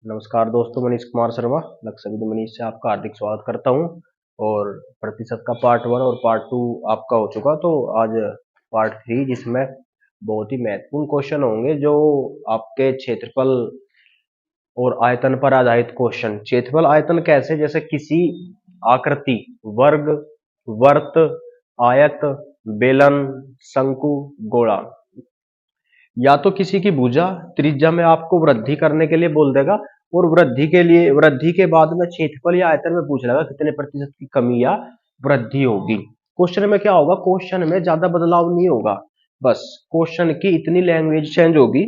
नमस्कार दोस्तों, मनीष कुमार शर्मा लक्ष्य मनीष से आपका हार्दिक स्वागत करता हूं। और प्रतिशत का पार्ट 1 और पार्ट 2 आपका हो चुका, तो आज पार्ट 3 जिसमें बहुत ही महत्वपूर्ण क्वेश्चन होंगे जो आपके क्षेत्रफल और आयतन पर आधारित क्वेश्चन। क्षेत्रफल आयतन कैसे, जैसे किसी आकृति, वर्ग, वर्त, आयत, बेलन, शंकु, गोला, या तो किसी की भुजा त्रिज्या में आपको वृद्धि करने के लिए बोल देगा, और वृद्धि के बाद में क्षेत्रफल या आयतन में पूछ लेगा कितने प्रतिशत की कमी या वृद्धि होगी। क्वेश्चन में क्या होगा, क्वेश्चन में ज्यादा बदलाव नहीं होगा, बस क्वेश्चन की इतनी लैंग्वेज चेंज होगी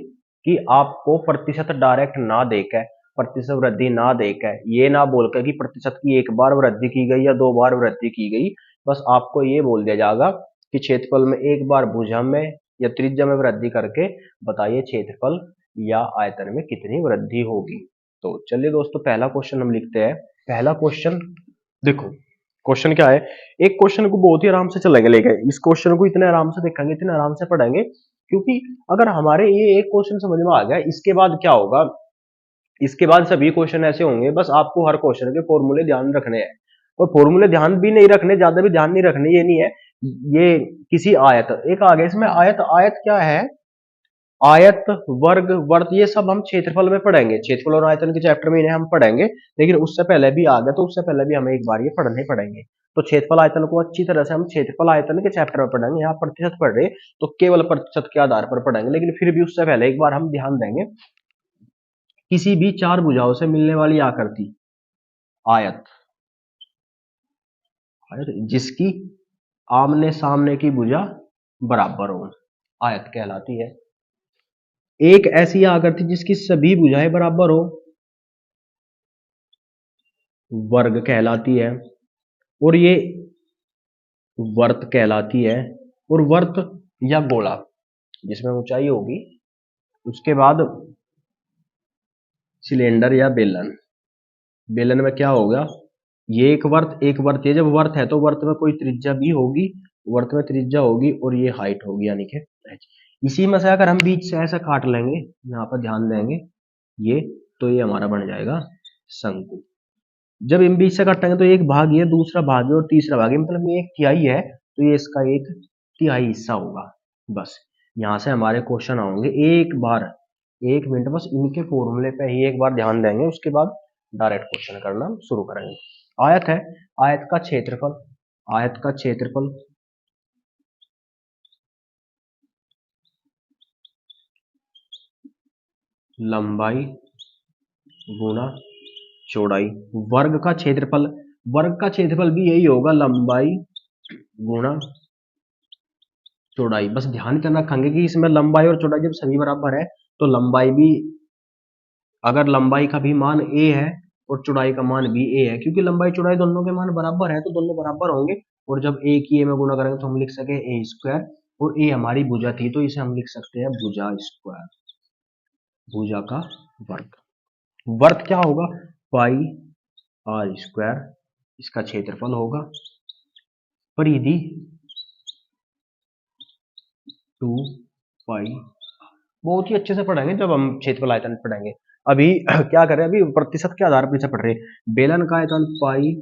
कि आपको प्रतिशत डायरेक्ट ना देकर, प्रतिशत वृद्धि ना देकर, ये ना बोलकर कि प्रतिशत की एक बार वृद्धि की गई या 2 बार वृद्धि की गई, बस आपको ये बोल दिया जाएगा कि क्षेत्रफल में एक बार भुजा में या त्रिज्या में वृद्धि करके बताइए क्षेत्रफल या आयतन में कितनी वृद्धि होगी। तो चलिए दोस्तों, पहला क्वेश्चन हम लिखते हैं। पहला क्वेश्चन देखो, क्वेश्चन क्या है। एक क्वेश्चन को बहुत ही आराम से चलेंगे लेके, इस क्वेश्चन को इतने आराम से देखेंगे, इतने आराम से पढ़ेंगे, क्योंकि अगर हमारे ये एक क्वेश्चन समझ में आ गया, इसके बाद क्या होगा, इसके बाद सभी क्वेश्चन ऐसे होंगे, बस आपको हर क्वेश्चन के फॉर्मूले ध्यान रखने हैं। और फॉर्मूले ध्यान भी नहीं रखने, ज्यादा भी ध्यान नहीं रखने, ये नहीं है। ये किसी आयत, एक आगे इसमें आयत, आयत क्या है, आयत, वर्ग, वर्त, ये सब हम क्षेत्रफल में पढ़ेंगे, क्षेत्रफल और आयतन के चैप्टर में इन्हें हम पढ़ेंगे। लेकिन उससे पहले भी आ गया, तो उससे पहले भी हमें एक बार ये पढ़ने पड़ेंगे। तो क्षेत्रफल आयतन को अच्छी तरह से हम क्षेत्रफल आयतन के चैप्टर में पढ़ेंगे। यहाँ प्रतिशत पढ़ रहे तो केवल प्रतिशत के आधार पर पढ़ेंगे, लेकिन फिर भी उससे पहले एक बार हम ध्यान देंगे, किसी भी चार भुजाओं से मिलने वाली आकृति, आयत, जिसकी आमने सामने की भुजा बराबर हो, आयत कहलाती है। एक ऐसी आकृति जिसकी सभी भुजाएं बराबर हो, वर्ग कहलाती है। और ये वर्त कहलाती है। और वर्त या गोला जिसमें ऊंचाई होगी, उसके बाद सिलेंडर या बेलन। बेलन में क्या होगा, ये एक वर्त, एक वर्त, ये जब वर्त है तो वर्त में कोई त्रिज्या भी होगी, वर्त में त्रिज्या होगी, और ये हाइट होगी, यानी कि इसी में से अगर हम बीच से ऐसा काट लेंगे, यहाँ पर ध्यान देंगे, ये तो ये हमारा बन जाएगा शंकु। जब इन बीच से काटेंगे तो एक भाग ये, दूसरा भाग ये, और तीसरा भाग ये, मतलब ये एक तिहाई है, तो ये इसका एक तिहाई हिस्सा होगा। बस यहाँ से हमारे क्वेश्चन आएंगे। एक बार, 1 मिनट बस इनके फॉर्मूले पे ही एक बार ध्यान देंगे, उसके बाद डायरेक्ट क्वेश्चन करना शुरू करेंगे। आयत है, आयत का क्षेत्रफल, आयत का क्षेत्रफल लंबाई गुना चौड़ाई। वर्ग का क्षेत्रफल, वर्ग का क्षेत्रफल भी यही होगा, लंबाई गुना चौड़ाई। बस ध्यान करना रखेंगे कि इसमें लंबाई और चौड़ाई जब सभी बराबर है, तो लंबाई भी, अगर लंबाई का भी मान a है और चौड़ाई का मान भी a है, क्योंकि लंबाई चौड़ाई दोनों के मान बराबर है, तो दोनों बराबर होंगे। और जब a की a में गुना करेंगे तो हम लिख सके a स्क्वायर, और a हमारी भुजा थी तो इसे हम लिख सकते हैं भुजा स्क्वायर, भुजा का वर्ग। वर्ग क्या होगा, पाई आर स्क्वायर, इसका क्षेत्रफल होगा। परिधि 2 पाई। बहुत ही अच्छे से पढ़ेंगे जब हम क्षेत्रफल आयतन पढ़ेंगे। अभी क्या करें, अभी प्रतिशत के आधार पर पढ़ रहे हैं। बेलन का आयतन पाई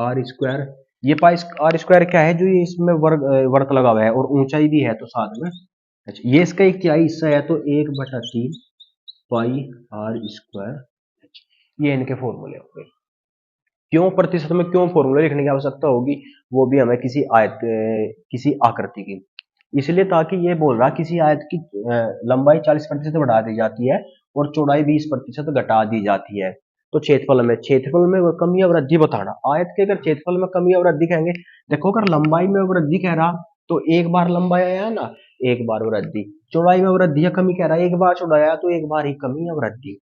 आर स्क्वायर, ये पाई आर स्क्वायर क्या है, जो ये इसमें वर्ग लगा हुआ है और ऊंचाई भी है तो साथ में। अच्छा, ये इसका एक तिहाई हिस्सा है, तो 1/3 पाई आर स्क्वायर। ये इनके फॉर्मूले हो गए। क्यों प्रतिशत में क्यों फॉर्मूले लिखने की आवश्यकता होगी, वो भी हमें किसी आयत, किसी आकृति की, इसलिए ताकि ये बोल रहा किसी आयत की लंबाई 40% बढ़ा दी जाती है और चौड़ाई 20% घटा दी जाती है। तो क्षेत्रफल में कमी या वृद्धि बताना। आयत के अगर क्षेत्रफल में कमी या वृद्धि कहेंगे, देखो अगर लंबाई में वृद्धि कह रहा तो एक बार लंबाई आया ना, एक बार वृद्धि। चौड़ाई में वृद्धि या कमी कह रहा है, एक बार चौड़ाई आया तो एक बार ही कमी या वृद्धि।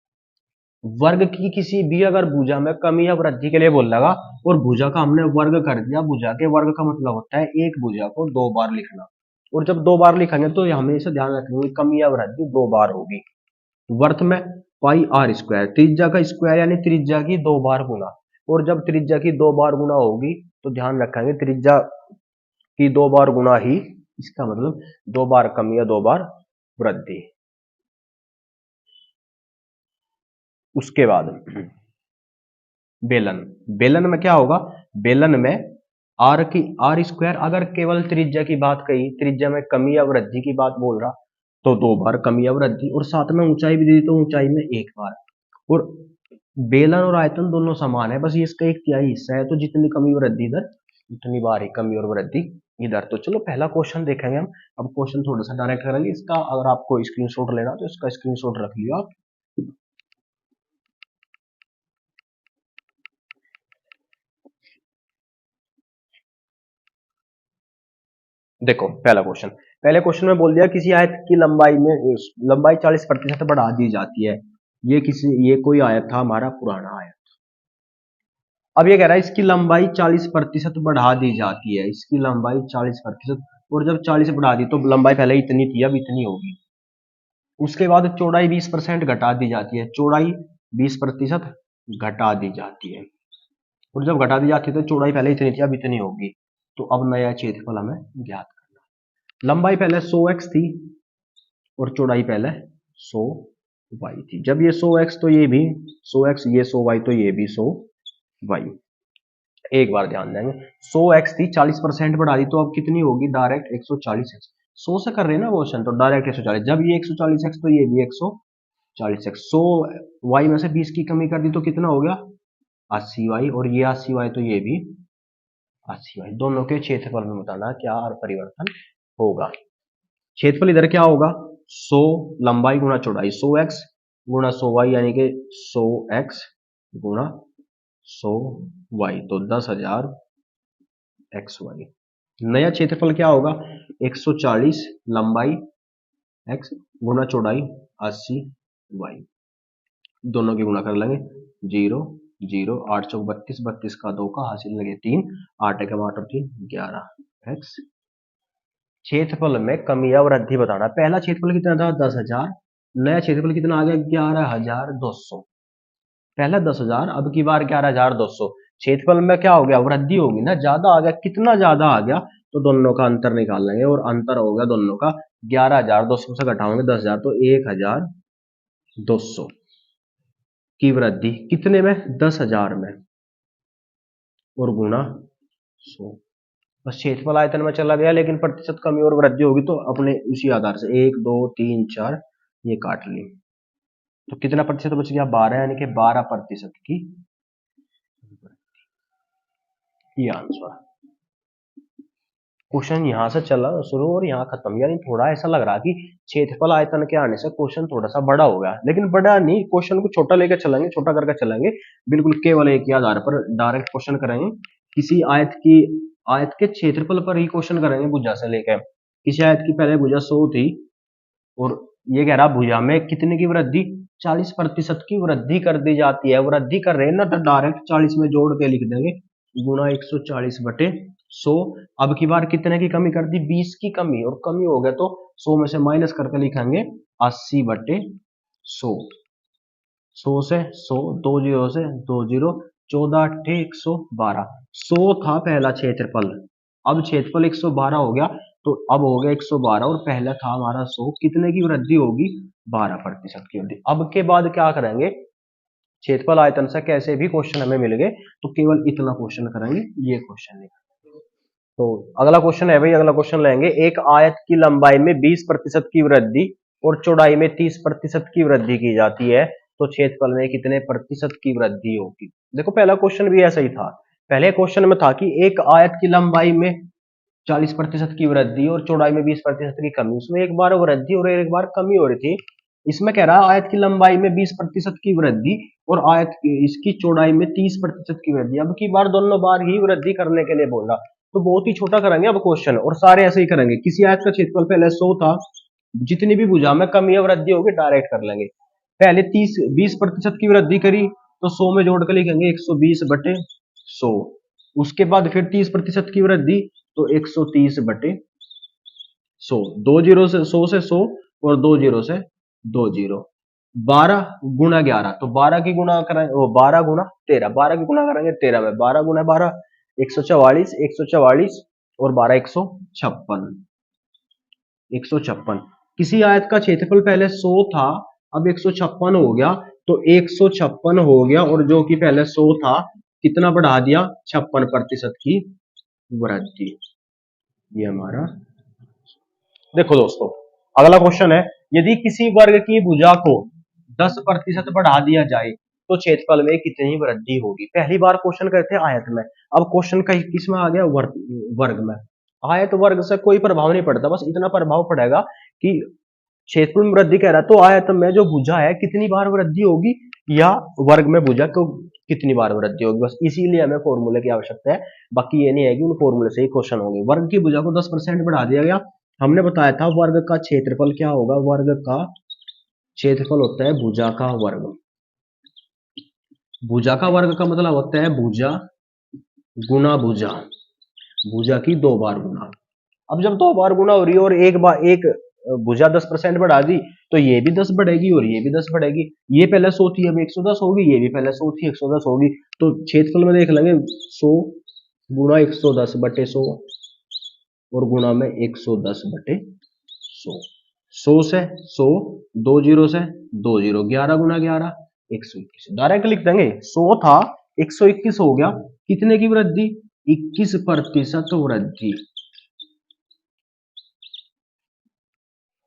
वर्ग की किसी भी अगर भुजा में कमी या वृद्धि के लिए बोल लगा, और भुजा का हमने वर्ग कर दिया, भुजा के वर्ग का मतलब होता है एक भुजा को 2 बार लिखना। और जब 2 बार लिखेंगे तो हमेशा ध्यान रखेंगे कमी या वृद्धि 2 बार होगी। वर्त में पाई आर स्क्वायर, त्रिज्या का स्क्वायर यानी त्रिज्या की 2 बार गुना। और जब त्रिज्या की 2 बार गुना होगी तो ध्यान रखेंगे त्रिज्या की 2 बार गुना ही, इसका मतलब 2 बार कमी या 2 बार वृद्धि। उसके बाद बेलन, बेलन में क्या होगा, बेलन में आर की आर स्क्वायर, अगर केवल त्रिज्या की बात कही, त्रिज्या में कमी या वृद्धि की बात बोल रहा, तो 2 बार कमी या वृद्धि, और साथ में ऊंचाई भी दी तो ऊंचाई में 1 बार। और बेलन और आयतन दोनों समान है, बस ये इसका 1/3 हिस्सा है, तो जितनी कमी वृद्धि इधर उतनी बार ही कमी और वृद्धि इधर। तो चलो पहला क्वेश्चन देखेंगे हम। अब क्वेश्चन थोड़ा सा डायरेक्ट करेंगे इसका, अगर आपको स्क्रीनशॉट लेना तो इसका स्क्रीनशॉट रख लियो आप। देखो पहला क्वेश्चन, पहले क्वेश्चन में बोल दिया किसी आयत की लंबाई में लंबाई 40% बढ़ा दी जाती है। ये कोई आयत था हमारा पुराना आयत। अब ये कह रहा है इसकी लंबाई 40% बढ़ा दी जाती है, इसकी लंबाई 40%, और जब 40 बढ़ा दी तो लंबाई पहले इतनी थी अब इतनी होगी। उसके बाद चौड़ाई 20% घटा दी जाती है, चौड़ाई 20% घटा दी जाती है, और जब घटा दी जाती है तो चौड़ाई पहले इतनी थी अब इतनी होगी। तो अब नया क्षेत्रफल हमें ज्ञात करना है। लंबाई पहले 100x थी और चौड़ाई पहले 100y थी। जब ये 100x तो ये भी 100x, ये 100y तो ये भी 100y। एक बार ध्यान देंगे, 100x थी, 40% बढ़ा दी तो अब कितनी होगी, डायरेक्ट 140x। 100 से कर रहे हैं ना क्वेश्चन, तो डायरेक्ट 140। जब ये 140x तो ये भी 140x। 100y में से 20 की कमी कर दी तो कितना हो गया, 80y, और ये 80y तो ये भी 80y। दोनों के क्षेत्रफल में बताना क्या परिवर्तन होगा। क्षेत्रफल इधर क्या होगा, 100 लंबाई गुणा चौड़ाई, 100x गुणा 100y, यानी कि 100x गुणा 100y, तो 10,000 xy। नया क्षेत्रफल क्या होगा, 140 लंबाई x गुणा चौड़ाई 80y। दोनों की गुणा कर लेंगे, 0 0, 8 चौक 32, 32 का 2 का हासिल लगे 3, 8 एक 8 और 3 11 x। क्षेत्रफल में कमी या वृद्धि बताना। पहला क्षेत्रफल कितना था, 10,000। नया क्षेत्रफल कितना आ गया, 11,200। पहला 10,000, अब की बार 11,200। क्षेत्रफल में क्या हो गया, वृद्धि होगी ना, ज्यादा आ गया। कितना ज्यादा आ गया, तो दोनों का अंतर निकाल लेंगे, और अंतर हो गया दोनों का 11,200 से घटाओगे 10,000 तो 1,200 की वृद्धि कितने में, 10,000 में, और गुणा 100। बस क्षेत्रफल आयतन में चला गया, लेकिन प्रतिशत कमी और वृद्धि होगी तो अपने उसी आधार से 1 2 3 4 ये काट ली, तो कितना प्रतिशत बच गया, 12, यानी कि 12% की ये आंसर। क्वेश्चन यहां से चला शुरू और यहाँ खत्म, यानी थोड़ा ऐसा लग रहा कि क्षेत्रफल आयतन के आने से क्वेश्चन थोड़ा सा बड़ा हो गया, लेकिन बड़ा नहीं, क्वेश्चन को छोटा लेकर चलेंगे, छोटा करके चलेंगे, बिल्कुल केवल एक ही आधार पर डायरेक्ट क्वेश्चन करेंगे। किसी आयत के क्षेत्रफल पर ही क्वेश्चन करेंगे, भुजा से लेकर। किसी आयत की पहले भुजा 100 थी, और ये कह रहा भुजा में कितने की वृद्धि, 40% की वृद्धि कर दी जाती है। वृद्धि कर रहे हैं ना, तो डायरेक्ट 40 में जोड़ के लिख देंगे, गुणा 140/100। अब की बार कितने की कमी कर दी, 20 की कमी, और कमी हो गया तो 100 में से माइनस करके लिखेंगे 80/100। 100 से 100, 2 जीरो से 2 जीरो, 14 8 112। 100 था पहला क्षेत्रफल, अब क्षेत्रफल 112 हो गया, तो अब हो गया 112, और पहला था हमारा 100। कितने की वृद्धि होगी, 12% की वृद्धि। अब के बाद क्या करेंगे, क्षेत्रफल आयतन से कैसे भी क्वेश्चन हमें मिल गए तो केवल इतना क्वेश्चन करेंगे, ये क्वेश्चन नहीं। तो अगला क्वेश्चन है भाई, अगला क्वेश्चन लेंगे, एक आयत की लंबाई में 20% की वृद्धि और चौड़ाई में 30% की वृद्धि की जाती है, तो क्षेत्रफल में कितने प्रतिशत की वृद्धि होगी। देखो पहला क्वेश्चन भी ऐसा ही था, पहले क्वेश्चन में था कि एक आयत की लंबाई में 40% की वृद्धि और चौड़ाई में 20% की कमी, उसमें एक बार वृद्धि और एक बार कमी हो रही थी। इसमें कह रहा है आयत की लंबाई में 20% की वृद्धि और इसकी चौड़ाई में 30% की वृद्धि। अब की बार दोनों बार ही वृद्धि करने के लिए बोला, तो बहुत ही छोटा करेंगे अब क्वेश्चन, और सारे ऐसे ही करेंगे। किसी आयत का क्षेत्रफल पहले 100 था, जितनी भी भुजा में कमी या वृद्धि होगी डायरेक्ट कर लेंगे। पहले 20% की वृद्धि करी तो 100 में जोड़ कर लिखेंगे 120/100। उसके बाद फिर 30% की वृद्धि तो 130/100। 2 जीरो से 100 से 100 और 2 जीरो से 2 जीरो। 12 गुणा 11, तो 12 की गुणा करेंगे, वो 12 गुणा 13, 12 की गुणा करेंगे 13 में, 12 गुणा 12 144, 144 और 12 156, 156। किसी आयत का क्षेत्रफल पहले 100 था, अब 156 हो गया, तो 156 हो गया, और जो कि पहले 100 था कितना बढ़ा दिया, 56% की वृद्धि। ये हमारा, देखो दोस्तों अगला क्वेश्चन है, यदि किसी वर्ग की भुजा को 10% बढ़ा दिया जाए तो क्षेत्रफल में कितनी वृद्धि होगी। पहली बार क्वेश्चन करते हैं आयत में, अब क्वेश्चन का किस में आ गया, वर्ग में। आयत वर्ग से कोई प्रभाव नहीं पड़ता, बस इतना प्रभाव पड़ेगा कि क्षेत्रफल में वृद्धि कह रहा है, तो आयत में जो भुजा है कितनी बार वृद्धि होगी, या वर्ग में भुजा को कितनी बार वृद्धि होगी, बस इसीलिए हमें फॉर्मूले की आवश्यकता है। बाकी ये नहीं है कि उन फॉर्मूले से ही क्वेश्चन होंगे। वर्ग की भुजा को 10% बढ़ा दिया गया, हमने बताया था वर्ग का क्षेत्रफल क्या होगा, वर्ग का क्षेत्रफल होता है भुजा का वर्ग। भुजा का वर्ग का मतलब होता है भुजा गुना भुजा, भुजा की 2 बार गुना। अब जब 2 बार गुना हो रही है और एक भुजा 10% बढ़ा दी, तो ये भी 10 बढ़ेगी और ये भी 10 बढ़ेगी। ये पहले 100 थी, अब 110 होगी, ये भी पहले 100 थी, 110 होगी। तो क्षेत्रफल में देख लेंगे 100 गुना 110 बटे 100 और गुणा में 110 बटे 100। 100 से 100, 2 जीरो से 2 जीरो, 11 गुना 11 121। डायरेक्ट लिख देंगे, 100 था 121 हो गया, कितने की वृद्धि, 21% वृद्धि।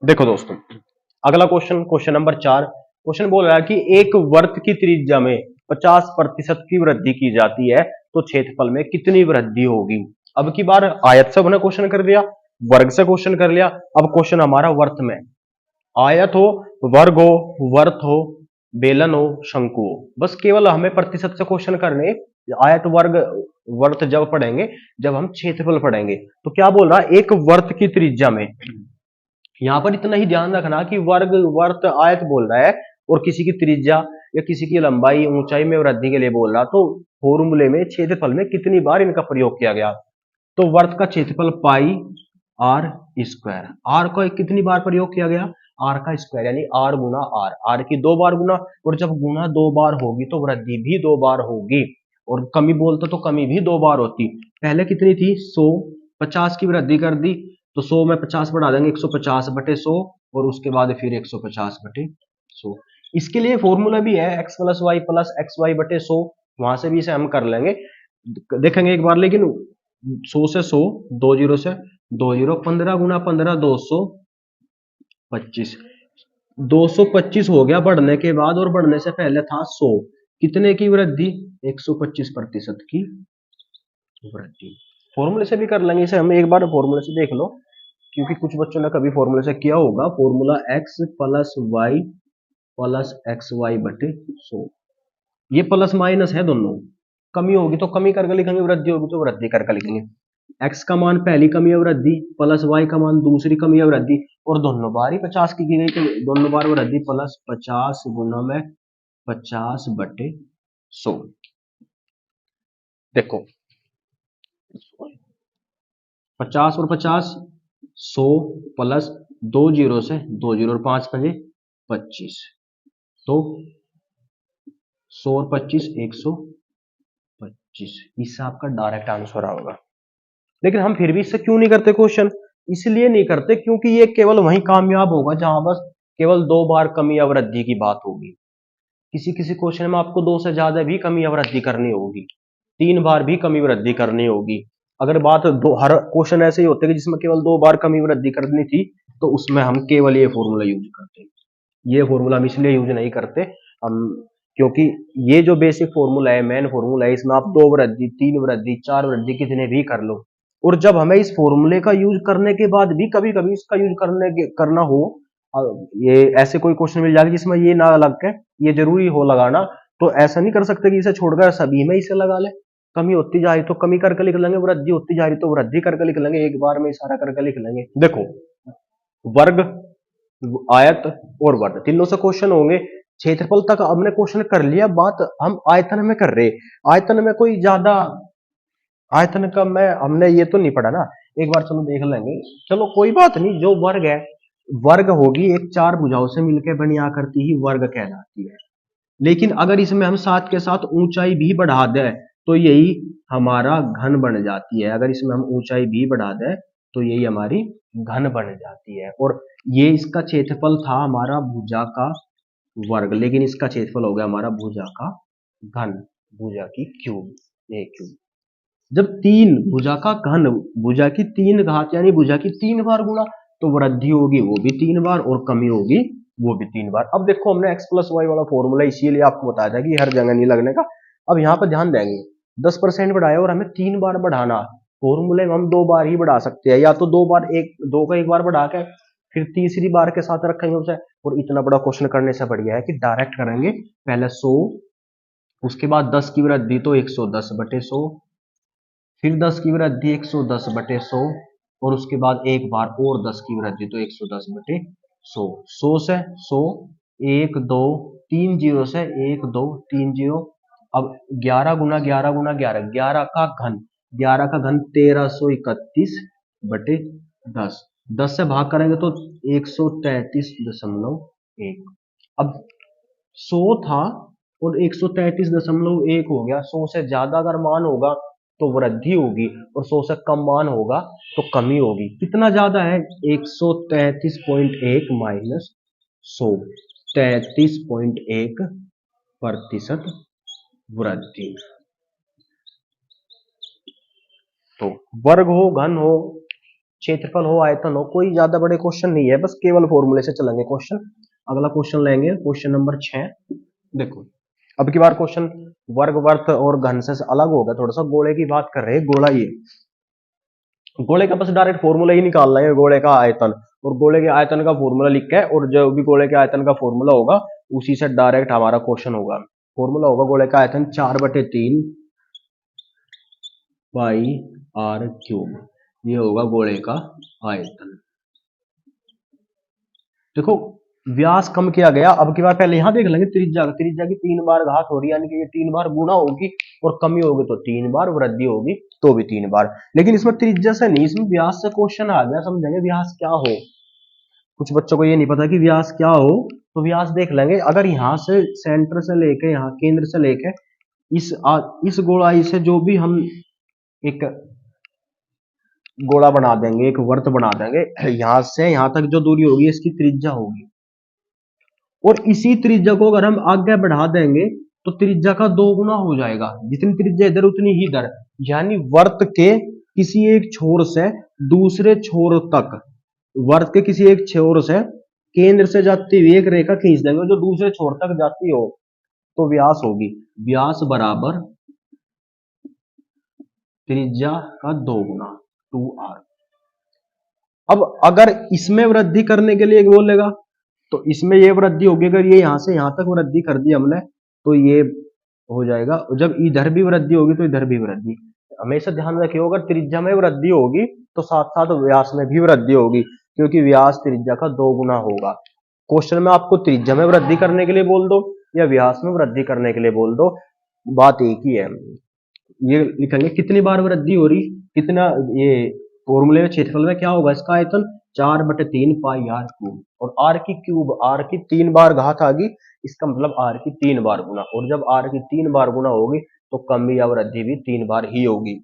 देखो दोस्तों अगला क्वेश्चन, क्वेश्चन नंबर 4। क्वेश्चन बोल रहा है कि एक वर्ग की त्रिज्या में 50% की वृद्धि की जाती है तो क्षेत्रफल में कितनी वृद्धि होगी। अब की बार आयत से हमने क्वेश्चन कर दिया, वर्ग से क्वेश्चन कर लिया, अब क्वेश्चन हमारा वर्त में। आयत हो, वर्ग हो, वर्त हो, बेलन हो, शंकु हो, बस केवल हमें प्रतिशत से क्वेश्चन करने। आयत वर्ग वर्त जब पढ़ेंगे जब हम क्षेत्रफल पढ़ेंगे। तो क्या बोल रहा है, एक वर्त की त्रिज्या में, यहां पर इतना ही ध्यान रखना कि वर्ग वर्त आयत बोल रहा है और किसी की त्रिज्या या किसी की लंबाई ऊंचाई में वृद्धि के लिए बोल रहा, तो फॉर्मूले में क्षेत्रफल में कितनी बार इनका प्रयोग किया गया। तो वर्त का क्षेत्रफल पाई आर स्क्वायर, आर को कितनी बार प्रयोग किया गया, आर का स्क्वायर यानी आर गुना आर, आर की 2 बार गुना, और जब गुना 2 बार होगी तो वृद्धि भी 2 बार होगी, और कमी बोलते तो कमी भी 2 बार होती। पहले कितनी थी 100, 50 की वृद्धि कर दी, तो 100 में 50 बढ़ा देंगे 150 बटे 100, और उसके बाद फिर 150 बटे 100। इसके लिए फॉर्मूला भी है x प्लस वाई बटे 100, वहां से भी इसे हम कर लेंगे, देखेंगे एक बार। लेकिन 100 से 100, 2 जीरो से 2 जीरो, 15 गुना 15 225, 225 हो गया बढ़ने के बाद, और बढ़ने से पहले था 100, कितने की वृद्धि, 125% की वृद्धि। फॉर्मूले से भी कर लेंगे इसे हम, एक बार फॉर्मूले से देख लो, क्योंकि कुछ बच्चों ने कभी फॉर्मूले से किया होगा। फॉर्मूला प्लस एक्स वाई बटे 100, ये प्लस माइनस है दोनों, कमी होगी तो कमी करके लिखेंगे, वृद्धि होगी तो वृद्धि करके लिखेंगे। एक्स का मान पहली कमी या वृद्धि, प्लस वाई का मान दूसरी कमी या वृद्धि, और दोनों बार ही 50 की गई, तो दोनों बार वृद्धि, प्लस 50 गुना में 50 बटे 100। देखो 50 और 50, 100 प्लस 2 जीरो से 2 जीरो और 5 पंजे 25, तो 100 और 25 125, इससे आपका डायरेक्ट आंसर आएगा। लेकिन हम फिर भी इससे क्यों नहीं करते क्वेश्चन, इसलिए नहीं करते क्योंकि ये केवल वहीं कामयाब होगा जहां बस केवल 2 बार कमी या वृद्धि की बात होगी। किसी किसी क्वेश्चन में आपको 2 से ज्यादा भी कमी या वृद्धि करनी होगी, 3 बार भी कमी वृद्धि करनी होगी। अगर बात दो, हर क्वेश्चन ऐसे ही होते हैं जिसमें केवल 2 बार कमी वृद्धि करनी थी, तो उसमें हम केवल ये फॉर्मूला यूज करते हैं। ये फॉर्मूला हम इसलिए यूज नहीं करते हम, क्योंकि ये जो बेसिक फॉर्मूला है, मेन फॉर्मूला है, इसमें आप 2 वृद्धि, 3 वृद्धि, 4 वृद्धि कितने भी कर लो, और जब हमें इस फॉर्मूले का यूज करने के बाद भी कभी कभी इसका यूज करना हो, ये ऐसे कोई क्वेश्चन मिल जाएगा जिसमें ये ना लग के ये जरूरी हो लगाना, तो ऐसा नहीं कर सकते कि इसे छोड़कर सभी में इसे लगा ले। कमी होती जा रही तो कमी करके लिख लेंगे, वृद्धि होती जा रही तो वृद्धि करके लिख लेंगे, एक बार में इशारा करके लिख लेंगे। देखो वर्ग, आयत और वर्ग तीनों से क्वेश्चन होंगे। क्षेत्रफल तक हमने क्वेश्चन कर लिया, बात हम आयतन में कर रहे। आयतन में कोई ज्यादा, आयतन का मैं हमने ये तो नहीं पढ़ा ना, एक बार चलो देख लेंगे, चलो कोई बात नहीं। जो वर्ग है, वर्ग होगी एक 4 भुजाओं से मिलकर बनी आकृति ही वर्ग कहलाती है। लेकिन अगर इसमें हम साथ के साथ ऊंचाई भी बढ़ा दें तो यही हमारा घन बन जाती है। अगर इसमें हम ऊंचाई भी बढ़ा दें तो यही हमारी घन बन जाती है। और ये इसका क्षेत्रफल था हमारा भुजा का वर्ग, लेकिन इसका क्षेत्रफल हो गया हमारा भुजा का घन, भुजा की क्यूब, ए क्यूब। जब तीन भुजा का घन, भुजा की तीन घात यानी भुजा की तीन बार गुणा, तो वृद्धि होगी वो भी तीन बार और कमी होगी वो भी तीन बार। अब देखो हमने x प्लस वाई वाला फॉर्मूला इसीलिए आपको बताया था कि हर जगह नहीं लगने का। अब यहाँ पर ध्यान देंगे 10% बढ़ाया और हमें तीन बार बढ़ाना, फॉर्मूले में हम दो बार ही बढ़ा सकते हैं, या तो दो बार एक, दो का एक बार बढ़ा के फिर तीसरी बार के साथ रखेंगे उसे। और इतना बड़ा क्वेश्चन करने से बढ़िया है कि डायरेक्ट करेंगे, पहले 100, उसके बाद 10 की वृद्धि तो 110/100, फिर 10 की वृद्धि 110/100, और उसके बाद एक बार और 10 की वृद्धि तो 110/100। 100 से 100, एक दो तीन जीरो से एक दो तीन जीरो। अब 11 गुना 11 गुना 11, 11 का घन, 11 का घन 1331/10, 10 से भाग करेंगे तो 133.1। अब 100 था और 133.1 हो गया। 100 से ज्यादा अगर मान होगा तो वृद्धि होगी, और 100 से कम मान होगा तो कमी होगी। कितना ज्यादा है? 133.1 माइनस 100, 33.1% वृद्धि। तो वर्ग हो, घन हो, क्षेत्रफल हो, आयतन हो, कोई ज्यादा बड़े क्वेश्चन नहीं है, बस केवल फॉर्मूले से चलेंगे क्वेश्चन। अगला क्वेश्चन लेंगे, क्वेश्चन नंबर 6। देखो अब की बार क्वेश्चन वर्ग, वर्त और घन से अलग हो गया, थोड़ा सा गोले की बात कर रहे हैं। गोला, ये गोले का बस डायरेक्ट फॉर्मूला ही निकालना है, गोले का आयतन, और गोले के आयतन का फॉर्मूला लिख के, और जो भी गोले के आयतन का फॉर्मूला होगा उसी से डायरेक्ट हमारा क्वेश्चन होगा। फॉर्मूला होगा गोले का आयतन 4/3 पाई आर क्यूब, ये होगा गोले का आयतन। देखो व्यास कम किया गया, अब की बार पहले यहां देख लेंगे त्रिज्या, त्रिज्या की तीन बार घात हो रही है, यानी कि ये तीन बार गुणा होगी, और कमी होगी तो तीन बार, वृद्धि होगी तो भी तीन बार। लेकिन इसमें त्रिज्या से नहीं, इसमें व्यास से क्वेश्चन आ गया, समझेंगे व्यास क्या हो। कुछ बच्चों को ये नहीं पता कि व्यास क्या हो, तो व्यास देख लेंगे। अगर यहाँ से सेंटर से लेके, यहाँ केंद्र से लेके इस गोलाई से जो भी हम एक गोला बना देंगे, एक वर्त बना देंगे, यहां से यहां तक जो दूरी होगी इसकी त्रिज्या होगी, और इसी त्रिज्या को अगर हम आगे बढ़ा देंगे तो त्रिज्या का दो गुना हो जाएगा, जितनी त्रिज्या इधर उतनी ही इधर, यानी वर्त के किसी एक छोर से दूसरे छोर तक, वर्त के किसी एक छोर से केंद्र से जाती हुई एक रेखा खींच देंगे जो दूसरे छोर तक जाती हो, तो व्यास होगी, व्यास बराबर त्रिज्या का दो गुना 2r। अब अगर इसमें वृद्धि करने के लिए बोलेगा तो इसमें ये वृद्धि होगी, अगर ये यहां से यहां तक वृद्धि कर दी हमने तो ये हो जाएगा, जब इधर भी वृद्धि होगी तो इधर भी वृद्धि। हमेशा ध्यान रखिए अगर त्रिज्या में वृद्धि होगी तो साथ साथ व्यास में भी वृद्धि होगी, क्योंकि व्यास त्रिज्या का दो गुना होगा। क्वेश्चन में आपको त्रिज्या में वृद्धि करने के लिए बोल दो या व्यास में वृद्धि करने के लिए बोल दो, बात एक ही है। ये लिखेंगे कितनी बार वृद्धि हो रही, कितना, ये फॉर्मूले में क्षेत्रफल में क्या होगा इसका आयतन 4/3 पाई आर क्यूब, और आर की क्यूब, आर की तीन बार घात आ गई, इसका मतलब आर की तीन बार गुना, और जब आर की तीन बार गुना होगी तो कमी या वृद्धि भी तीन बार ही होगी।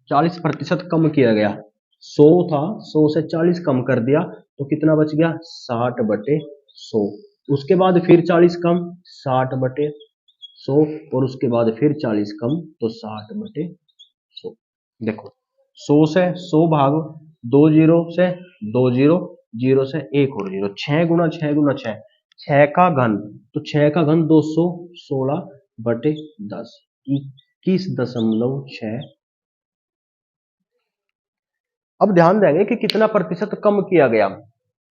40% कम किया गया, 100 था, 100 से 40 कम कर दिया तो कितना बच गया 60/100, उसके बाद फिर 40 कम 60/100, और उसके बाद फिर 40 कम तो 60/100। देखो 100 से 100 भाग, दो जीरो से दो जीरो, जीरो से एक और जीरो, 6 गुना 6 गुना 6, 6 का घन, तो 6 का घन 216/10, 21.6। अब ध्यान देंगे कि कितना प्रतिशत कम किया गया।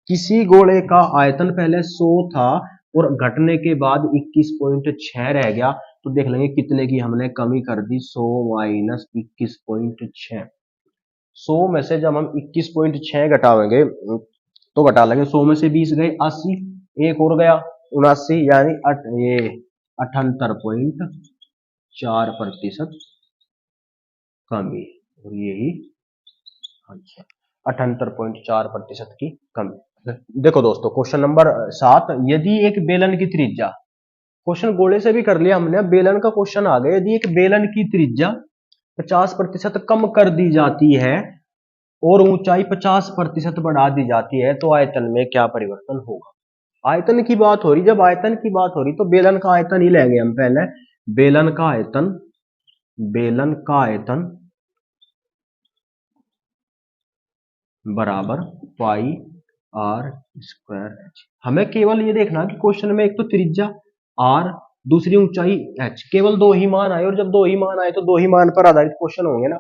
किसी गोले का आयतन पहले 100 था और घटने के बाद 21.6 रह गया, तो देख लेंगे कितने की हमने कमी कर दी, 100 माइनस 21.6। 100 में से जब हम 21.6 घटाएंगे तो घटा लेंगे, 100 में से 20 गए 80, एक और गया 79, यानी ये 78.4% कमी, और यही अच्छा 78.4% की कमी। देखो दोस्तों क्वेश्चन नंबर 7, यदि एक बेलन की त्रिज्या, क्वेश्चन गोले से भी कर लिया हमने, बेलन का क्वेश्चन आ गया, यदि एक बेलन की त्रिज्या 50% कम कर दी जाती है और ऊंचाई 50% बढ़ा दी जाती है तो आयतन में क्या परिवर्तन होगा। आयतन की बात हो रही, जब आयतन की बात हो रही तो बेलन का आयतन ही लेंगे हम पहले। बेलन का आयतन, बेलन का आयतन बराबर पाई आर स्क्वायर एच। हमें केवल ये देखना कि क्वेश्चन में एक तो त्रिज्या आर, दूसरी ऊंचाई एच, केवल दो ही मान आए, और जब दो ही मान आए तो दो ही मान पर आधारित क्वेश्चन होंगे ना।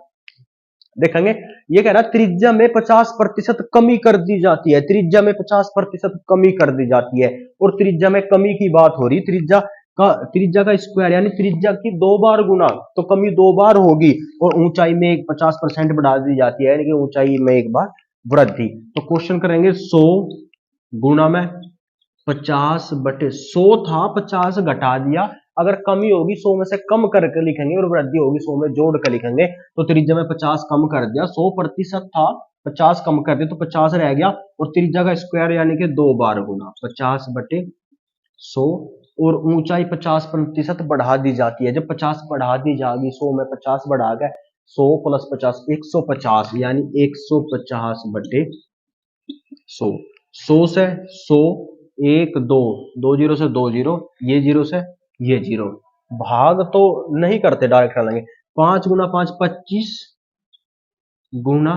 देखेंगे, ये कह रहा है त्रिज्या में 50% कमी कर दी जाती है, त्रिज्या में 50% कमी कर दी जाती है, और त्रिज्या में कमी की बात हो रही, त्रिज्या का स्क्वायर यानी त्रिज्या की दो बार गुना, तो कमी दो बार होगी, और ऊंचाई में एक 50% बढ़ा दी जाती है, यानी कि ऊंचाई में एक बार वृद्धि। तो क्वेश्चन करेंगे 100 गुना में 50/100 था, 50 घटा दिया, अगर कमी होगी 100 में से कम करके लिखेंगे, और वृद्धि होगी 100 में जोड़ कर लिखेंगे। तो त्रिज्या में 50 कम कर दिया, 100% था, 50 कम कर दिया तो 50 रह गया, और त्रिज्या का स्क्वायर यानी कि दो बार गुना 50/100, और ऊंचाई 50% बढ़ा दी जाती है। जब 50 बढ़ा दी जाएगी, 100 में 50 बढ़ा गए, 100 + 50 150, यानी 150/100। 100 से 100, एक दो, दो जीरो से दो जीरो, ये जीरो से ये जीरो, भाग तो नहीं करते, डायरेक्ट डालेंगे। 5 गुना 5 25 गुना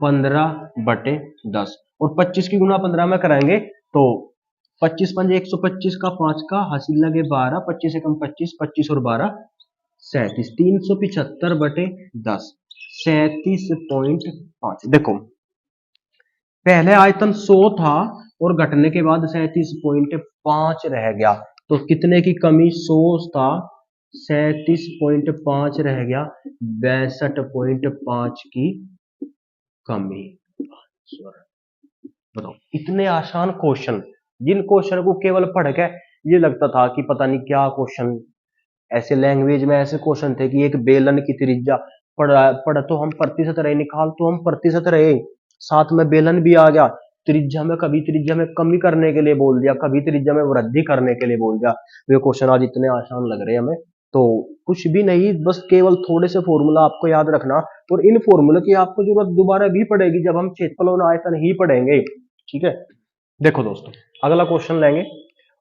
15/10, और 25 की गुना 15 में कराएंगे तो 25 पंजे 125 का, 5 का हासिल लगे 12, 25 एकम 25, 25 और 12 37, 375/10, 37.5। देखो, पहले आयतन 100 था, और घटने के बाद 37.5 रह गया, तो कितने की कमी, 100 था, 37.5 रह गया, 62.5 की कमी। बताओ, इतने आसान क्वेश्चन, जिन क्वेश्चन को केवल पढ़ के ये लगता था कि पता नहीं क्या क्वेश्चन, ऐसे लैंग्वेज में ऐसे क्वेश्चन थे कि एक बेलन की त्रिज्या पढ़ तो हम प्रतिशत रहे, निकाल तो हम प्रतिशत रहे, साथ में बेलन भी आ गया, त्रिज्या में कभी त्रिज्या में कमी करने के लिए बोल दिया, कभी त्रिज्या में वृद्धि करने के लिए बोल दिया। वे क्वेश्चन आज इतने आसान लग रहे हैं हमें, तो कुछ भी नहीं, बस केवल थोड़े से फॉर्मूला आपको याद रखना, और इन फॉर्मूले की आपको जरूरत दोबारा भी पड़ेगी जब हम क्षेत्रफल और आयतन ही पढ़ेंगे। ठीक है, देखो दोस्तों, अगला क्वेश्चन लेंगे,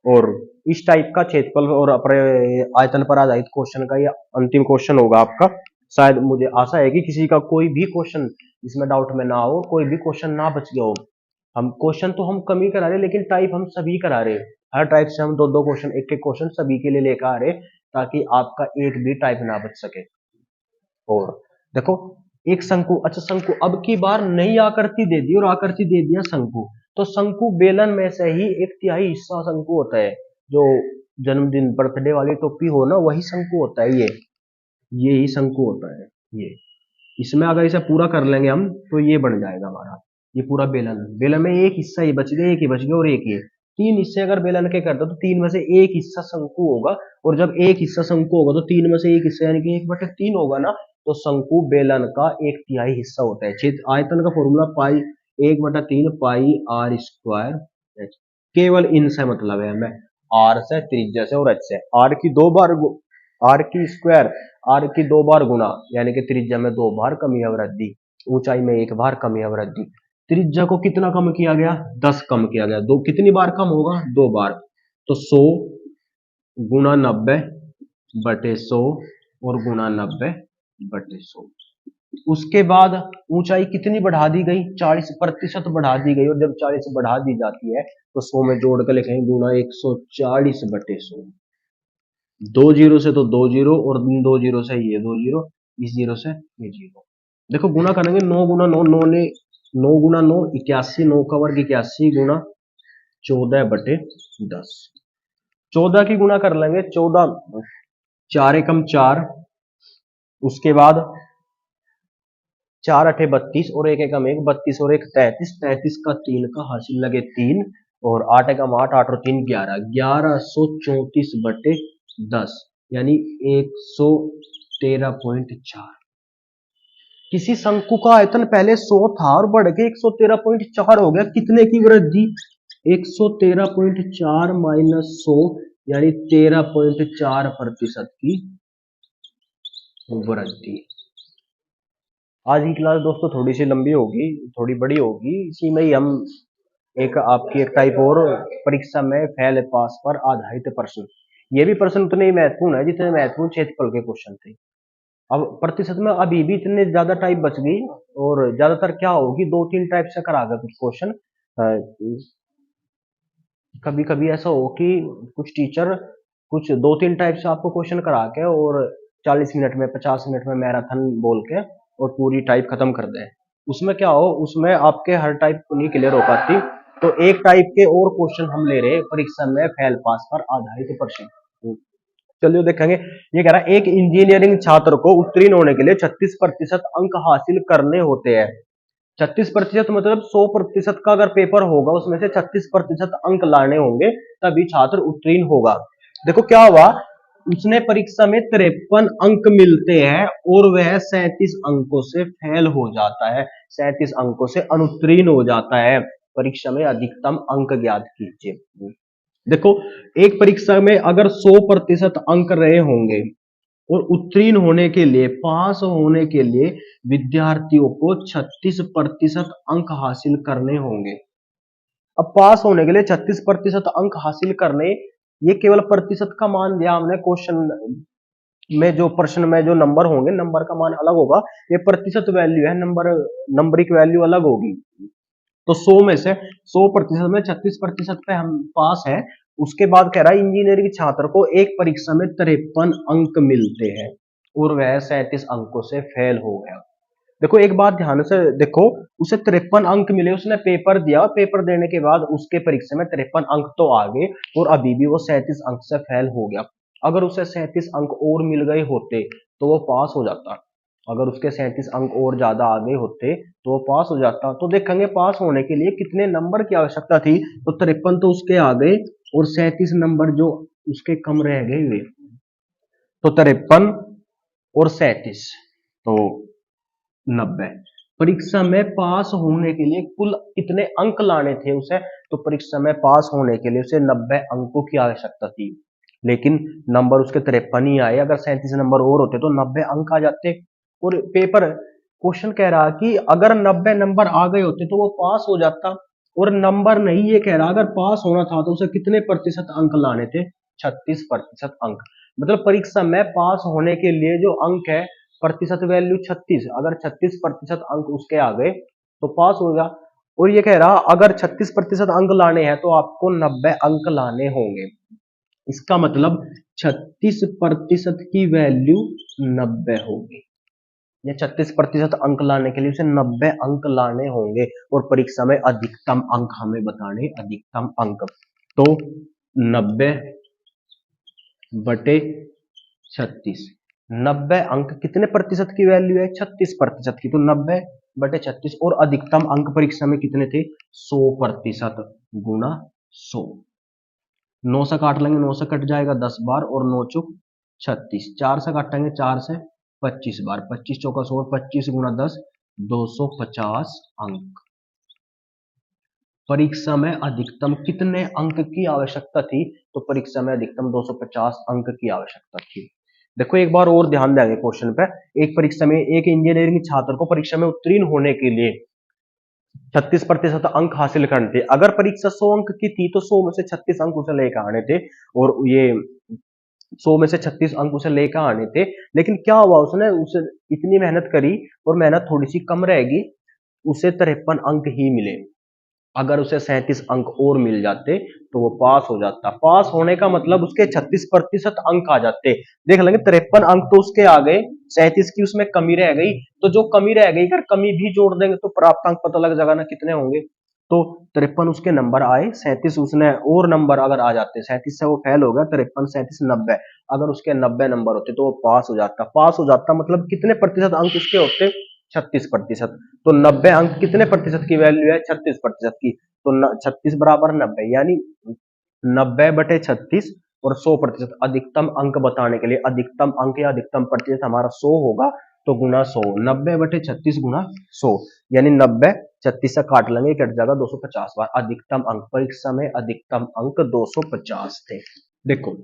और इस टाइप का क्षेत्रफल और अपने आयतन पर आधारित क्वेश्चन का ये अंतिम क्वेश्चन होगा आपका। शायद मुझे आशा है कि किसी का कोई भी क्वेश्चन इसमें डाउट में ना हो, कोई भी क्वेश्चन ना बच गया हो। हम क्वेश्चन तो हम कम ही करा रहे, लेकिन टाइप हम सभी करा रहे, हर टाइप से हम दो दो क्वेश्चन, एक एक क्वेश्चन सभी के लिए लेकर आ रहे, ताकि आपका एक भी टाइप ना बच सके। और देखो, एक शंकु, अच्छा शंकु अब की बार नई आकृति दे दी, और आकृति दे दिया शंकु। तो शंकु बेलन में से ही एक तिहाई हिस्सा शंकु होता है, जो जन्मदिन बर्थडे वाली टोपी हो ना, वही शंकु होता है, ये ही शंकु होता है। ये इसमें अगर इसे पूरा कर लेंगे हम, तो ये बन जाएगा हमारा ये पूरा बेलन। बेलन में एक हिस्सा ही बच गया, एक ही बच गया, और एक ये तीन हिस्से अगर बेलन के कर दो, तो तीन में से एक हिस्सा शंकु होगा, और जब एक हिस्सा शंकु होगा तो तीन में से एक हिस्सा यानी कि 1/3 होगा ना, तो शंकु बेलन का एक तिहाई हिस्सा होता है। क्षेत्र आयतन का formula pi 1/3 pi r square h. केवल इनसे मतलब है हमें, आर से, त्रिज्या से और एच से। आर की स्क्वायर, आर की दो बार गुना, यानी कि त्रिज्या में दो बार कमी या वृद्धि, ऊंचाई में एक बार कमी या वृद्धि। त्रिज्या को कितना कम किया गया, 10 कम किया गया, दो कितनी बार कम होगा, दो बार, तो 100 गुना 90/100, और गुना 90/100। उसके बाद ऊंचाई कितनी बढ़ा दी गई, 40% बढ़ा दी गई, और जब 40 बढ़ा दी जाती है तो 100 में जोड़ कर लिखेंगे गुना 140/100। दो जीरो से तो दो जीरो, और दो जीरो से ये दो जीरो, इस जीरो से ये जीरो। देखो गुना करेंगे, 9 गुना 9, 9 ने 9 गुना 9 81, 9 का वर्ग 81 गुना 14/10। 14 की गुना कर लेंगे, 14 4 एकम 4, उसके बाद 4 अठे 32, और एक एकम 1 32, और एक 33, 33 का 3 का हासिल लगे 3, और 8 एकम 8, 8 और 3 11, 1134/10, यानी 113.4। किसी शंकु का आयतन पहले 100 था और बढ़ के 113.4 हो गया, कितने की वृद्धि, 113.4 माइनस 100, यानी 13.4% की वृद्धि। आज की क्लास दोस्तों थोड़ी सी लंबी होगी, थोड़ी बड़ी होगी, इसी में ही हम एक आपकी एक टाइप और, परीक्षा में फेल पास पर आधारित प्रश्न। ये भी प्रश्न उतने ही महत्वपूर्ण है जितने महत्वपूर्ण क्षेत्रफल के क्वेश्चन थे। अब प्रतिशत में अभी भी इतने ज्यादा टाइप बच गई, और ज्यादातर क्या होगी, दो तीन टाइप से करा गया कुछ क्वेश्चन। कभी कभी ऐसा हो कि कुछ टीचर कुछ दो तीन टाइप से आपको क्वेश्चन करा के और 40 मिनट में 50 मिनट में मैराथन बोल के और पूरी टाइप खत्म कर दें। उसमें क्या हो, उसमें आपके हर टाइप नहीं क्लियर हो पाती। तो एक टाइप के और क्वेश्चन हम ले रहे हैं परीक्षा में फेल पास पर आधारित प्रश्न। चलिए देखेंगे। ये कह रहा है एक इंजीनियरिंग छात्र को उत्तीर्ण होने के लिए 36% अंक हासिल करने होते हैं। 36% मतलब 100% का अगर पेपर होगा उसमें से 36% अंक लाने होंगे, तभी छात्र उत्तीर्ण होगा। देखो क्या हुआ, उसने परीक्षा में 53 अंक मिलते हैं और वह 37 अंकों से फेल हो जाता है, 37 अंकों से अनुत्तीर्ण हो जाता है। परीक्षा में अधिकतम अंक ज्ञात कीजिए। देखो, एक परीक्षा में अगर 100% अंक रहे होंगे और उत्तीर्ण होने के लिए, पास होने के लिए विद्यार्थियों को 36% अंक हासिल करने होंगे। अब पास होने के लिए 36% अंक हासिल करने, ये केवल प्रतिशत का मान दिया हमने क्वेश्चन में, जो प्रश्न में जो नंबर होंगे, नंबर का मान अलग होगा। ये प्रतिशत वैल्यू है, नंबरिक वैल्यू अलग होगी। तो 100 में से 100% में 36% पे हम पास है। उसके बाद कह रहा है इंजीनियरिंग छात्र को एक परीक्षा में 53 अंक मिलते हैं और वह 37 अंकों से फेल हो गया। देखो एक बात ध्यान से देखो, उसे 53 अंक मिले, उसने पेपर दिया, पेपर देने के बाद उसके परीक्षा में 53 अंक तो आ गए और अभी भी वो 37 अंक से फेल हो गया। अगर उसे 37 अंक और मिल गए होते तो वो पास हो जाता। अगर उसके 37 अंक और ज्यादा आ गए होते तो वो पास हो जाता। तो देखेंगे पास होने के लिए कितने नंबर की आवश्यकता थी, तो 53 तो उसके आ गए और 37 नंबर जो उसके कम रह गए वे, तो 53 और 37 तो 90। परीक्षा में पास होने के लिए कुल कितने अंक लाने थे उसे, तो परीक्षा में पास होने के लिए उसे 90 अंकों की आवश्यकता थी, लेकिन नंबर उसके 53 ही आए। अगर 37 नंबर और होते तो 90 अंक आ जाते। और पेपर क्वेश्चन कह रहा कि अगर 90 नंबर आ गए होते तो वो पास हो जाता, और नंबर नहीं ये कह रहा, अगर पास होना था तो उसे कितने प्रतिशत अंक लाने थे, 36% अंक। मतलब परीक्षा में पास होने के लिए जो अंक है, प्रतिशत वैल्यू 36, अगर 36% अंक उसके आ गए तो पास होगा। और ये कह रहा अगर 36% अंक लाने हैं तो आपको 90 अंक लाने होंगे। इसका मतलब 36% की वैल्यू 90 होगी। ये 36% अंक लाने के लिए उसे 90 अंक लाने होंगे, और परीक्षा में अधिकतम अंक हमें बताने, अधिकतम अंक। तो 90 बटे 36, 90 अंक कितने प्रतिशत की वैल्यू है, 36% की, तो 90 बटे 36। और अधिकतम अंक परीक्षा में कितने थे, 100% गुना 100। 9 से काट लेंगे, 9 से कट जाएगा 10 बार, और 9 चुक 36, 4 से काटेंगे 4 से 25 बार, 25 चौका 100, 25 गुना 10 250 अंक। परीक्षा में अधिकतम कितने अंक की आवश्यकता थी, तो परीक्षा में अधिकतम 250 अंक की आवश्यकता थी। देखो एक बार और ध्यान देंगे क्वेश्चन पे। एक परीक्षा में एक इंजीनियरिंग छात्र को परीक्षा में उत्तीर्ण होने के लिए 36% अंक हासिल करने थे। अगर परीक्षा 100 अंक की थी तो 100 में से 36 अंक उसे लेकर आने थे, और ये 100 में से 36 अंक उसे लेकर आने थे। लेकिन क्या हुआ, उसने उसे इतनी मेहनत करी और मेहनत थोड़ी सी कम रहेगी, उसे 53 अंक ही मिले। अगर उसे 37 अंक और मिल जाते तो वो पास हो जाता। पास होने का मतलब उसके 36% अंक आ जाते। देख लेंगे 53 अंक तो उसके आ गए, 37 की उसमें कमी रह गई, तो जो कमी रह गई, अगर कमी भी जोड़ देंगे तो प्राप्त अंक पता लग जाएगा ना कितने होंगे। तो 53 उसके नंबर आए, 37 उसने और नंबर अगर आ जाते, 37 से वो फेल हो गया, 53 37 90, अगर उसके 90 नंबर होते तो वो पास हो जाता। पास हो जाता मतलब कितने प्रतिशत अंक उसके होते, 36%। तो 90 अंक कितने प्रतिशत की वैल्यू है, 36% की। तो 36 बराबर 90, यानी 90 बटे 36 और 100%। अधिकतम अंक बताने के लिए अधिकतम अंक या अधिकतम प्रतिशत हमारा 100 होगा, तो गुना 100, 90 बटे 36 गुना 100, यानी 90 36 से काट लेंगे, कट जाएगा 250 बार। अधिकतम अंक परीक्षा में अधिकतम अंक 250 थे। देखो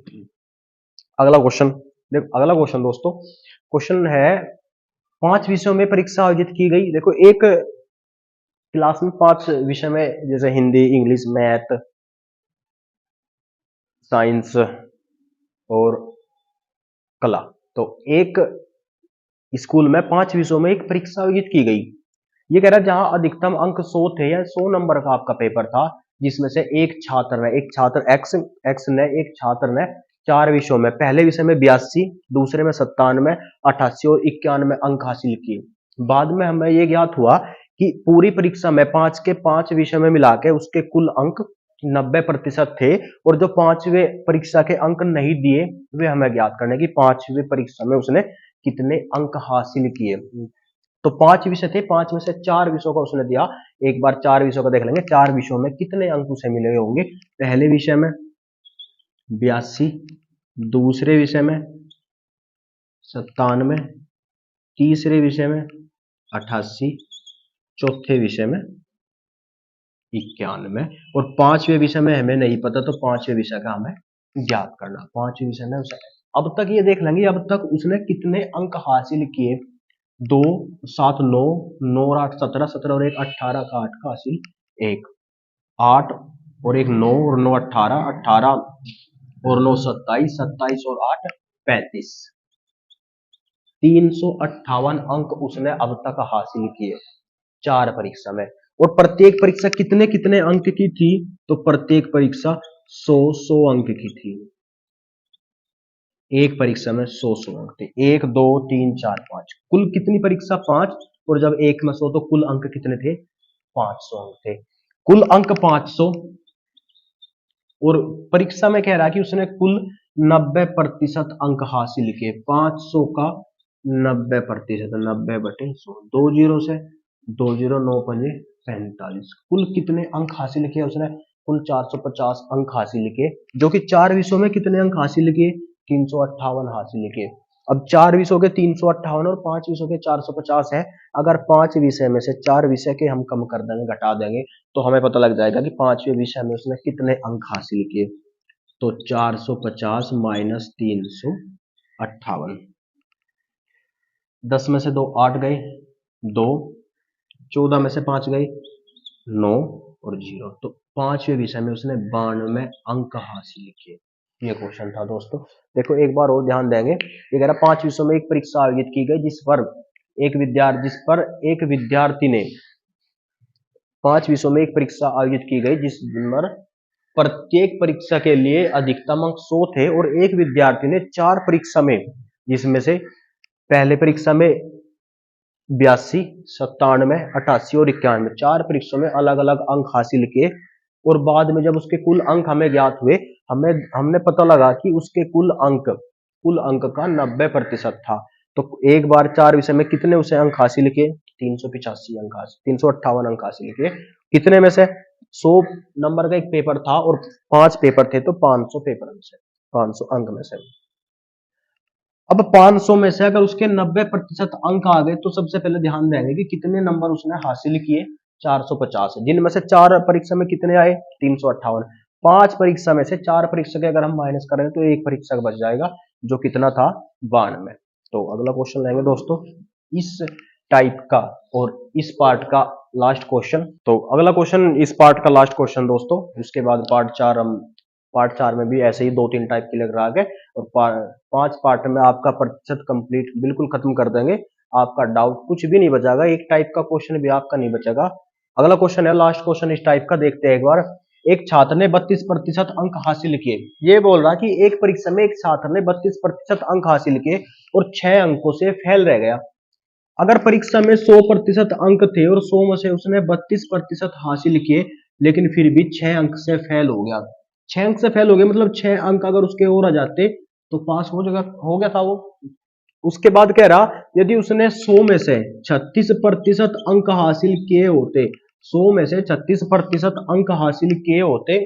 अगला क्वेश्चन, देखो अगला क्वेश्चन दोस्तों, क्वेश्चन है 5 विषयों में परीक्षा आयोजित की गई। देखो एक क्लास में 5 विषय में, जैसे हिंदी, इंग्लिश, मैथ, साइंस और कला, तो एक स्कूल में 5 विषयों में एक परीक्षा आयोजित की गई। ये कह रहा है जहां अधिकतम अंक 100 थे या 100 नंबर का आपका पेपर था, जिसमें से एक छात्र एक्स एक्स ने एक छात्र ने 4 विषयों में, पहले विषय में 82, दूसरे में 97, 88 और 91 अंक हासिल किए। बाद में हमें यह ज्ञात हुआ कि पूरी परीक्षा में 5 के 5 विषय में मिला के उसके कुल अंक 90% थे, और जो 5वें परीक्षा के अंक नहीं दिए वे हमें ज्ञात करने की 5वीं परीक्षा में उसने कितने अंक हासिल किए। तो 5 विषय थे, 5 में से 4 विषयों का उसने दिया। एक बार 4 विषयों का देख लेंगे, 4 विषयों में कितने अंक उसे मिले होंगे। पहले विषय में 82, दूसरे विषय में 97, तीसरे विषय में 88, चौथे विषय में 91, और 5वें विषय में हमें नहीं पता, तो 5वें विषय का हमें ज्ञात करना। 5वें विषय में उसे, अब तक ये देख लेंगे अब तक उसने कितने अंक हासिल किए। 2 7 9, 9 और 8 17, 17 और 1 18 का 8 का हासिल 1, 8 और 1 9 और 9 18, 18 और 9 27, 27 और 8 35, 358 अंक उसने अब तक हासिल किए 4 परीक्षा में। और प्रत्येक परीक्षा कितने कितने अंक की थी, तो प्रत्येक परीक्षा 100 अंक की थी। एक परीक्षा में 100 अंक थे, 1 2 3 4 5, कुल कितनी परीक्षा 5, और जब एक में 100 तो कुल अंक कितने थे, 500 अंक थे। कुल अंक 500, और परीक्षा में कह रहा है कि उसने कुल 90% अंक हासिल किए। 500 का 90%, 90/100, 2 जीरो से 2 जीरो, 9 पंजे 45, कुल कितने अंक हासिल किए उसने, कुल 450 अंक हासिल किए, जो कि 4 विषयों में कितने अंक हासिल किए, 358 हासिल किए। अब 4 विषयों के 358 और 5 विषयों के 450 है। अगर 5 विषय में से 4 विषय के हम कम कर देंगे, घटा देंगे, तो हमें पता लग जाएगा कि 5वें विषय में उसने कितने अंक हासिल किए। तो 450 माइनस 358, 10 में से 2 8 गए, 2, 14 में से 5 गए 9 और 0, तो 5वें विषय में उसने 92 अंक हासिल किए। ये क्वेश्चन था दोस्तों। देखो एक बार और ध्यान देंगे, ये कह रहा 5 विषयों में एक परीक्षा आयोजित की गई जिस पर एक विद्यार्थी ने 5 विषयों में एक परीक्षा आयोजित की गई जिस पर प्रत्येक परीक्षा के लिए अधिकतम अंक 100 थे, और एक विद्यार्थी ने 4 परीक्षा में, जिसमें से पहले परीक्षा में 82, 97, 88 और 91, 4 परीक्षाओं में अलग अलग अंक हासिल किए, और बाद में जब उसके कुल अंक हमें ज्ञात हुए, हमने पता लगा कि उसके कुल अंक का 90% था। तो एक बार 4 विषय में कितने उसे अंक हासिल किए, 385 अंक हासिल, 358 अंक हासिल किए। कितने में से, 100 नंबर का एक पेपर था और 5 पेपर थे, तो 500 पेपर में से, 500 अंक में से। अब 500 में से अगर उसके 90% अंक आ गए, तो सबसे पहले ध्यान देंगे कि कितने नंबर उसने हासिल किए, 450, जिनमें से 4 परीक्षा में कितने आए, 358। 5 परीक्षा में से 4 परीक्षा के अगर हम माइनस करें तो एक परीक्षा का बच जाएगा, जो कितना था, 92। तो अगला क्वेश्चन लेंगे दोस्तों इस टाइप का, और इस पार्ट का लास्ट क्वेश्चन। तो अगला क्वेश्चन इस पार्ट का लास्ट क्वेश्चन दोस्तों, उसके बाद पार्ट 4 में भी ऐसे ही 2-3 टाइप के लेकर आ गए, और 5 पार्ट में आपका प्रतिशत कंप्लीट बिल्कुल खत्म कर देंगे। आपका डाउट कुछ भी नहीं बचेगा, एक टाइप का क्वेश्चन भी आपका नहीं बचेगा। अगला क्वेश्चन है लास्ट क्वेश्चन इस टाइप का, देखते हैं एक बार। एक छात्र ने 32% अंक हासिल किए। ये बोल रहा कि एक परीक्षा में एक छात्र ने 32% अंक हासिल किए और 6 अंकों से फेल रह गया। अगर परीक्षा में 100% अंक थे और 100 में से उसने 32% हासिल किए, लेकिन फिर भी 6 अंक से फेल हो गया। 6 अंक से फेल हो गया मतलब 6 अंक अगर उसके और आ जाते तो पास हो गया था वो। उसके बाद कह रहा यदि उसने 100 में से 36% अंक हासिल किए होते, 100 में से 36% अंक हासिल किए होते,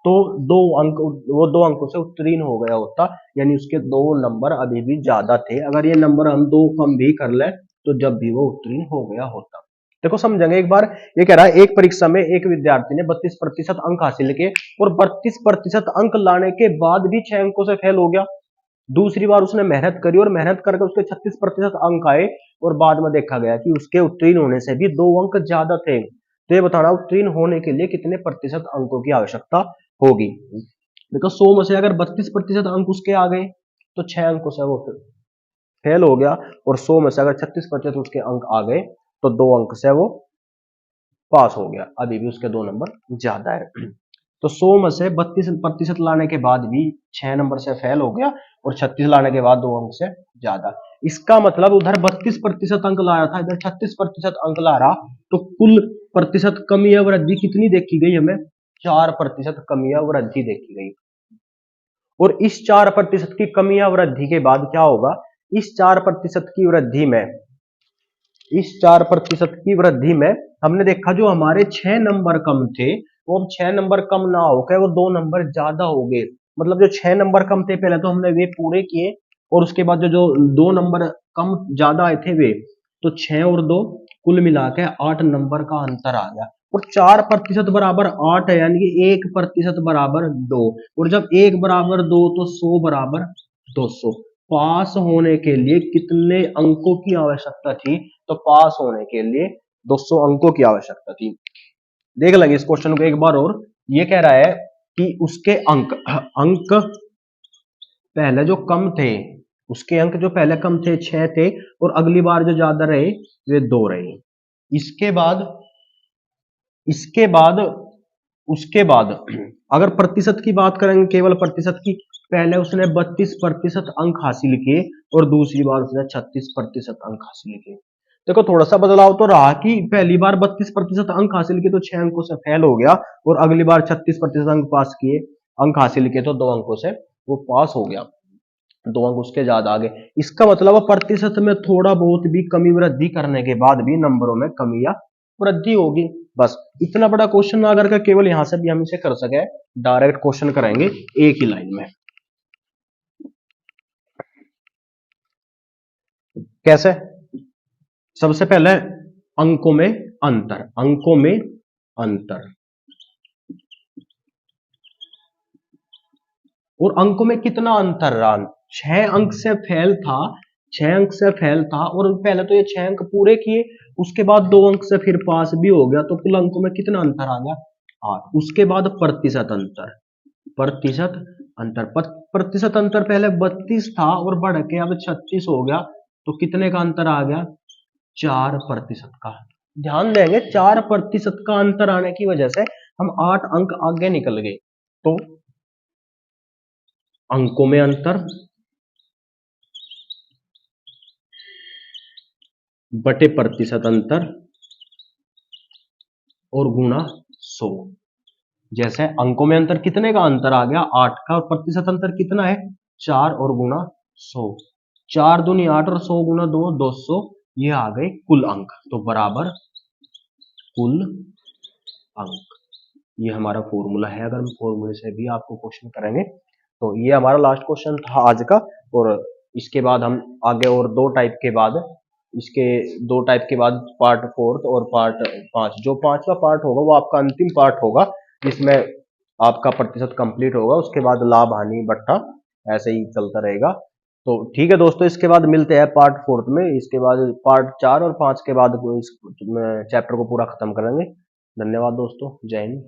तो 2 अंक, वो 2 अंकों से उत्तीर्ण हो गया होता, यानी उसके 2 नंबर अभी भी ज्यादा थे। अगर ये नंबर हम 2 कम भी कर ले तो जब भी वो उत्तीर्ण हो गया होता। देखो समझेंगे एक बार, ये कह रहा है एक परीक्षा में एक विद्यार्थी ने 32% अंक हासिल किए और 32% अंक लाने के बाद भी 6 अंकों से फेल हो गया। दूसरी बार उसने मेहनत करी और मेहनत करके उसके 36% अंक आए, और बाद में देखा गया कि उसके उत्तीर्ण होने से भी 2 अंक ज्यादा थे। तो ये बताना उत्तीर्ण होने के लिए कितने प्रतिशत अंकों की आवश्यकता होगी। देखो 100 में से अगर 32% अंक उसके आ गए तो 6 अंकों से वो फेल हो गया, और 100 में से अगर 36% उसके अंक आ गए तो 2 अंक से वो पास हो गया, अभी भी उसके 2 नंबर ज्यादा है। तो 100 में से 32% लाने के बाद भी 6 नंबर से फेल हो गया, और 36 लाने के बाद 2 अंक से ज्यादा। इसका मतलब उधर 32% अंक ला रहा था, इधर 36% अंक ला रहा, तो कुल प्रतिशत कमी या वृद्धि कितनी देखी गई हमें? 4% कमी या वृद्धि देखी गई। और इस 4% की कमी या वृद्धि के बाद क्या होगा? इस 4% की वृद्धि में, इस 4% की वृद्धि में हमने देखा जो हमारे 6 नंबर कम थे, वो अब 6 नंबर कम ना होकर वो 2 नंबर ज्यादा हो गए। मतलब जो 6 नंबर कम थे पहले तो हमने वे पूरे किए, और उसके बाद जो 2 नंबर कम ज्यादा आए थे वे, तो 6 और 2 कुल मिला के 8 नंबर का अंतर आ गया। और 4% बराबर 8 है, यानी कि 1% बराबर 2, और जब 1 बराबर 2 तो 100 बराबर 200। पास होने के लिए कितने अंकों की आवश्यकता थी? तो पास होने के लिए 200 अंकों की आवश्यकता थी। देख लेंगे इस क्वेश्चन को एक बार और। ये कह रहा है कि उसके अंक अंक पहले जो कम थे, उसके अंक जो पहले कम थे 6 थे, और अगली बार जो ज्यादा रहे वे 2 रहे। इसके बाद इसके बाद उसके बाद अगर प्रतिशत की बात करेंगे, केवल प्रतिशत की, पहले उसने 32% अंक हासिल किए और दूसरी बार उसने 36% अंक हासिल किए। देखो थोड़ा सा बदलाव तो रहा कि पहली बार 32% अंक हासिल किए तो 6 अंकों से फेल हो गया, और अगली बार 36% अंक हासिल किए तो 2 अंकों से वो पास हो गया, 2 अंक उसके ज्यादा आ गए। इसका मतलब प्रतिशत में थोड़ा बहुत भी कमी वृद्धि करने के बाद भी नंबरों में कमी या वृद्धि होगी। बस इतना बड़ा क्वेश्चन ना करके केवल यहां से भी हम इसे कर सके, डायरेक्ट क्वेश्चन करेंगे एक ही लाइन में। कैसे? सबसे पहले अंकों में अंतर, अंकों में अंतर, और अंकों में कितना अंतर रहा? 6 अंक से फेल था, 6 अंक से फेल था, और पहले तो ये 6 अंक पूरे किए, उसके बाद 2 अंक से फिर पास भी हो गया, तो कुल अंकों में कितना अंतर आ गया? 8। उसके बाद प्रतिशत अंतर, प्रतिशत अंतर, प्रतिशत अंतर पहले 32 था और बढ़ के अब 36 हो गया, तो कितने का अंतर आ गया? 4% का। ध्यान देंगे 4% का अंतर आने की वजह से हम 8 अंक आगे निकल गए। तो अंकों में अंतर बटे प्रतिशत अंतर और गुणा 100। जैसे अंकों में अंतर कितने का अंतर आ गया? 8 का, और प्रतिशत अंतर कितना है? 4 और गुणा 100। 4 दूनी 8 और 100 गुणा 2 200, ये आ गए कुल अंक, तो बराबर कुल अंक। ये हमारा फॉर्मूला है। अगर हम फॉर्मूले से भी आपको क्वेश्चन करेंगे, तो ये हमारा लास्ट क्वेश्चन था आज का। और इसके बाद हम आगे और 2 टाइप के बाद, इसके 2 टाइप के बाद पार्ट 4 और पार्ट 5, जो 5वां पार्ट होगा वो आपका अंतिम पार्ट होगा, जिसमें आपका प्रतिशत कंप्लीट होगा। उसके बाद लाभ हानि बट्टा ऐसे ही चलता रहेगा। तो ठीक है दोस्तों, इसके बाद मिलते हैं पार्ट 4 में। इसके बाद पार्ट 4 और 5 के बाद इस चैप्टर को पूरा खत्म करेंगे। धन्यवाद दोस्तों, जय हिंद।